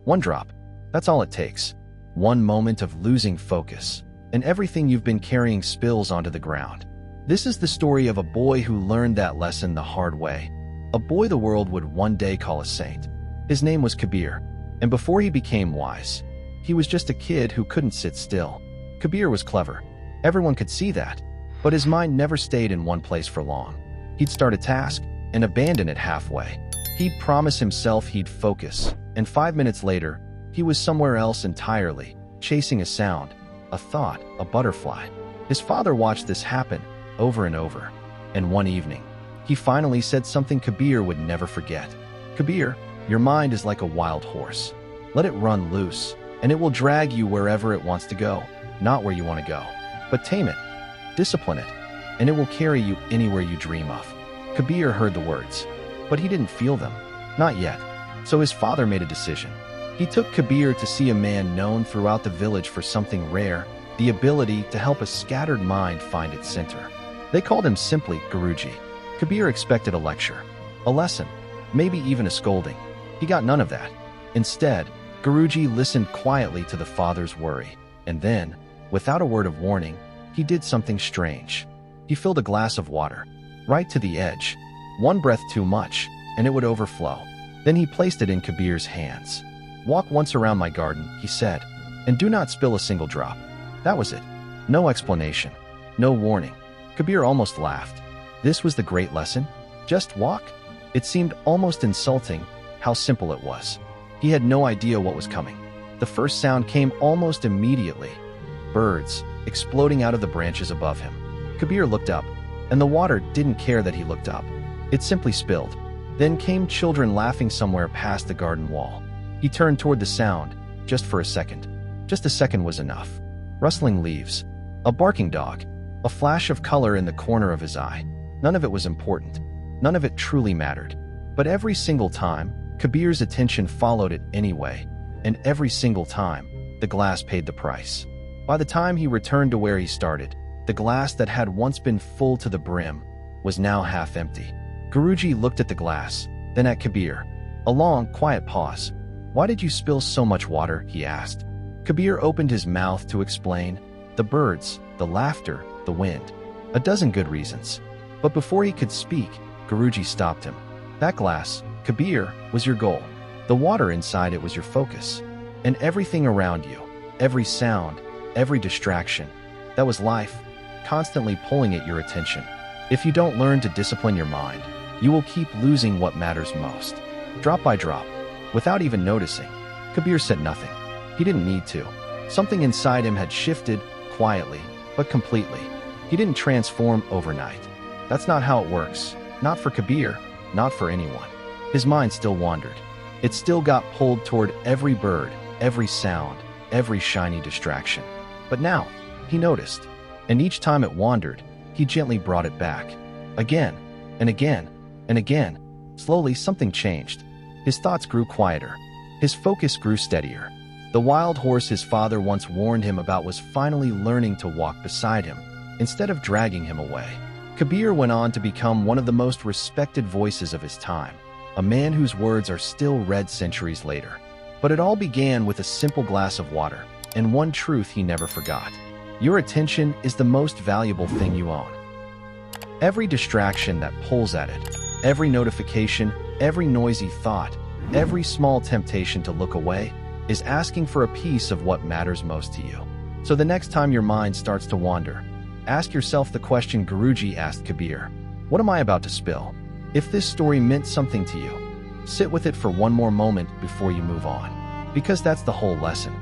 One drop. That's all it takes. One moment of losing focus, and everything you've been carrying spills onto the ground. This is the story of a boy who learned that lesson the hard way. A boy the world would one day call a saint. His name was Kabir, and before he became wise, he was just a kid who couldn't sit still. Kabir was clever. Everyone could see that, but his mind never stayed in one place for long. He'd start a task and abandon it halfway. He'd promise himself he'd focus, and 5 minutes later, he was somewhere else entirely, chasing a sound, a thought, a butterfly. His father watched this happen over and over, and one evening, he finally said something Kabir would never forget. "Kabir, your mind is like a wild horse. Let it run loose, and it will drag you wherever it wants to go, not where you want to go. But tame it, discipline it, and it will carry you anywhere you dream of." Kabir heard the words, but he didn't feel them. Not yet. So his father made a decision. He took Kabir to see a man known throughout the village for something rare, the ability to help a scattered mind find its center. They called him simply Guruji. Kabir expected a lecture, a lesson, maybe even a scolding. He got none of that. Instead, Guruji listened quietly to the father's worry, and then, without a word of warning, he did something strange. He filled a glass of water, right to the edge. One breath too much, and it would overflow. Then he placed it in Kabir's hands. "Walk once around my garden," he said, "and do not spill a single drop." That was it. No explanation, no warning. Kabir almost laughed. This was the great lesson? Just walk? It seemed almost insulting how simple it was. He had no idea what was coming. The first sound came almost immediately. Birds exploding out of the branches above him. Kabir looked up, and the water didn't care that he looked up. It simply spilled. Then came children laughing somewhere past the garden wall. He turned toward the sound, just for a second. Just a second was enough. Rustling leaves, a barking dog, a flash of color in the corner of his eye. None of it was important. None of it truly mattered. But every single time, Kabir's attention followed it anyway, and every single time, the glass paid the price. By the time he returned to where he started, the glass that had once been full to the brim was now half empty. Guruji looked at the glass, then at Kabir. A long, quiet pause. "Why did you spill so much water?" he asked. Kabir opened his mouth to explain. The birds, the laughter, the wind. A dozen good reasons. But before he could speak, Guruji stopped him. "That glass, Kabir, was your goal. The water inside it was your focus. And everything around you, every sound, every distraction, that was life, constantly pulling at your attention. If you don't learn to discipline your mind, you will keep losing what matters most." Drop by drop, without even noticing, Kabir said nothing. He didn't need to. Something inside him had shifted, quietly, but completely. He didn't transform overnight. That's not how it works. Not for Kabir, not for anyone. His mind still wandered. It still got pulled toward every bird, every sound, every shiny distraction. But now, he noticed. And each time it wandered, he gently brought it back. Again, and again, and again. Slowly, something changed. His thoughts grew quieter. His focus grew steadier. The wild horse his father once warned him about was finally learning to walk beside him, instead of dragging him away. Kabir went on to become one of the most respected voices of his time, a man whose words are still read centuries later. But it all began with a simple glass of water, and one truth he never forgot. Your attention is the most valuable thing you own. Every distraction that pulls at it, every notification, every noisy thought, every small temptation to look away, is asking for a piece of what matters most to you. So the next time your mind starts to wander, ask yourself the question Guruji asked Kabir. What am I about to spill? If this story meant something to you, sit with it for one more moment before you move on. Because that's the whole lesson.